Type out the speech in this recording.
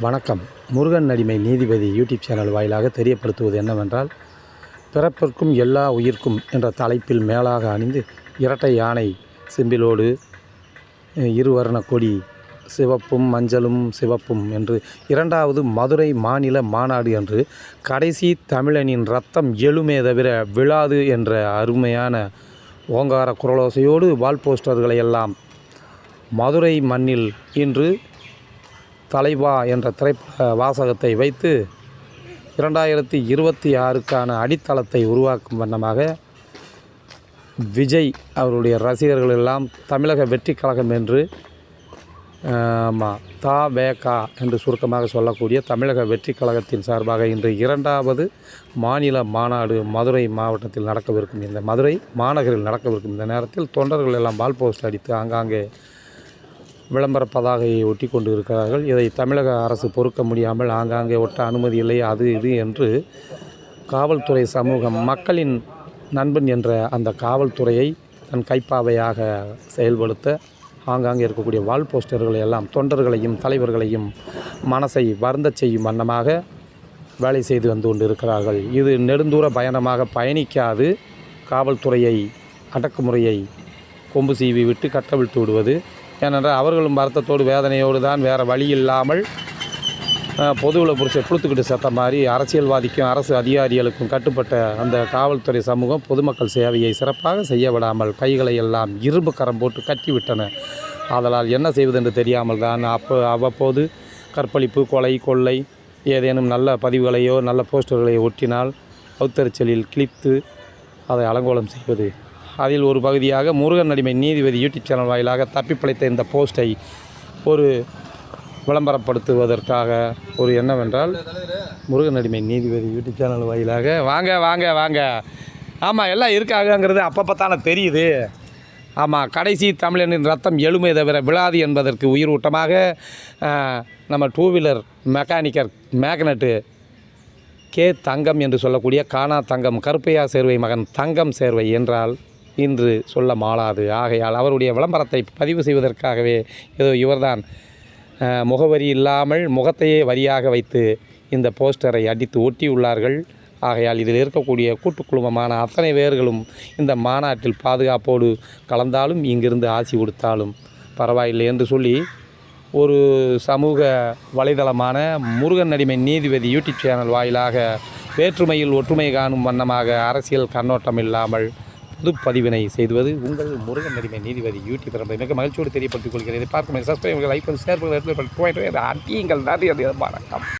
வணக்கம். முருகன் அடிமை நீதிபதி யூடியூப் சேனல் வாயிலாக தெரியப்படுத்துவது என்னவென்றால், பிறப்பிற்கும் எல்லா உயிர்க்கும் என்ற தலைப்பில் மேலாக அணிந்து இரட்டை யானை சிம்பிளோடு இருவர்ண கொடி சிவப்பும் மஞ்சளும் சிவப்பும் என்று 2வது மதுரை மாநில மாநாடு என்று கடைசி தமிழனின் ரத்தம் எழுமே தவிர விழாது என்ற அருமையான ஓங்கார குரலோசையோடு வால் போஸ்டர்களை எல்லாம் மதுரை மண்ணில் இன்று தலைவா என்ற திரைப்பட வாசகத்தை வைத்து 2026க்கான அடித்தளத்தை உருவாக்கும் வண்ணமாக விஜய் அவருடைய ரசிகர்கள் எல்லாம் தமிழக வெற்றி கழகம் என்று த.வே.க என்று சுருக்கமாக சொல்லக்கூடிய தமிழக வெற்றி கழகத்தின் சார்பாக இன்று 2வது மாநில மாநாடு மதுரை மாவட்டத்தில் நடக்கவிருக்கும் இந்த மதுரை மாநகரில் நடக்கவிருக்கும் இந்த நேரத்தில் தொண்டர்கள் எல்லாம் வால் போஸ்ட் அடித்து ஆங்காங்கே விளம்பர பதாகையை ஒட்டி கொண்டு இருக்கிறார்கள். இதை தமிழக அரசு பொறுக்க முடியாமல் ஆங்காங்கே ஒட்ட அனுமதி இல்லை, அது இது என்று காவல்துறை சமூகம் மக்களின் நண்பன் என்ற அந்த காவல்துறையை தன் கைப்பாவையாக செயல்படுத்த ஆங்காங்கே இருக்கக்கூடிய வால் போஸ்டர்களை எல்லாம் தொண்டர்களையும் தலைவர்களையும் மனசை வருந்தச் செய்யும் வண்ணமாக வேலை செய்து வந்து கொண்டு இருக்கிறார்கள். இது நெடுந்தூர பயணமாக பயணிக்காது காவல்துறையை அடக்குமுறையை கொம்பு சீவி விட்டு கட்டவிழ்த்து விடுவது. ஏனென்றால் அவர்களும் வருத்தத்தோடு வேதனையோடு தான் வேறு வழி இல்லாமல் பொதுவில் புரிச்ச புழுத்துக்கிட்டு செத்த மாதிரி அரசியல்வாதிக்கும் அரசு அதிகாரிகளுக்கும் கட்டுப்பட்ட அந்த காவல்துறை சமூகம் பொதுமக்கள் சேவையை சிறப்பாக செய்ய விடாமல் கைகளை எல்லாம் இரும்பு கரம் போட்டு கட்டிவிட்டன. ஆதலால் என்ன செய்வதென்று தெரியாமல் தான் அவ்வப்போது கற்பழிப்பு, கொலை, கொள்ளை ஏதேனும் நல்ல பதிவுகளையோ நல்ல போஸ்டர்களையோ ஒட்டினால் அவுத்தறிச்சலில் கிழித்து அதை அலங்கோலம் செய்வது. அதில் ஒரு பகுதியாக முருகன் அடிமை நீதிபதி யூடியூப் சேனல் வாயிலாக தப்பி பிழைத்த இந்த போஸ்ட்டை ஒரு விளம்பரப்படுத்துவதற்காக ஒரு என்னவென்றால், முருகன் அடிமை நீதிபதி யூடியூப் சேனல் வாயிலாக வாங்க வாங்க வாங்க ஆமாம் எல்லாம் இருக்காங்கங்கிறது அப்பப்பத்தானே தெரியுது. ஆமாம், கடைசி தமிழனின் ரத்தம் எழுமே தவிர விழாது என்பதற்கு உயிர் ஊட்டமாக நம்ம 2 வீலர் மேக்னெட்டு கே தங்கம் என்று சொல்லக்கூடிய கானா தங்கம் கருப்பையா சேர்வை மகன் தங்கம் சேர்வை என்றால் இன்று சொல்ல மாளாது. ஆகையால் அவருடைய விளம்பரத்தை பதிவு செய்வதற்காகவே ஏதோ இவர்தான் முகவரி இல்லாமல் முகத்தையே வரியாக வைத்து இந்த போஸ்டரை அடித்து ஒட்டியுள்ளார்கள். ஆகையால் இதில் இருக்கக்கூடிய கூட்டுக்குழுமமான அத்தனை பேர்களும் இந்த மாநாட்டில் பாதுகாப்போடு கலந்தாலும் இங்கிருந்து ஆசி கொடுத்தாலும் பரவாயில்லை என்று சொல்லி ஒரு சமூக வலைதளமான முருகன் அடிமை நீதிபதி யூடியூப் சேனல் வாயிலாக வேற்றுமையில் ஒற்றுமை காணும் வண்ணமாக அரசியல் கண்ணோட்டம் இல்லாமல் பொதுப்பதிவினை செய்துவது உங்கள் முருகன் அடிமை நீதிபதி யூடியூப் என்பதை மிக மகிழ்ச்சியோடு தெரியப்படுத்திக் கொள்கிறேன். இதை பார்க்கும் சப்ஸ்கிரைபர்கள் லைக் ஷேர் அடியுங்கள். நன்றி. வணக்கம்.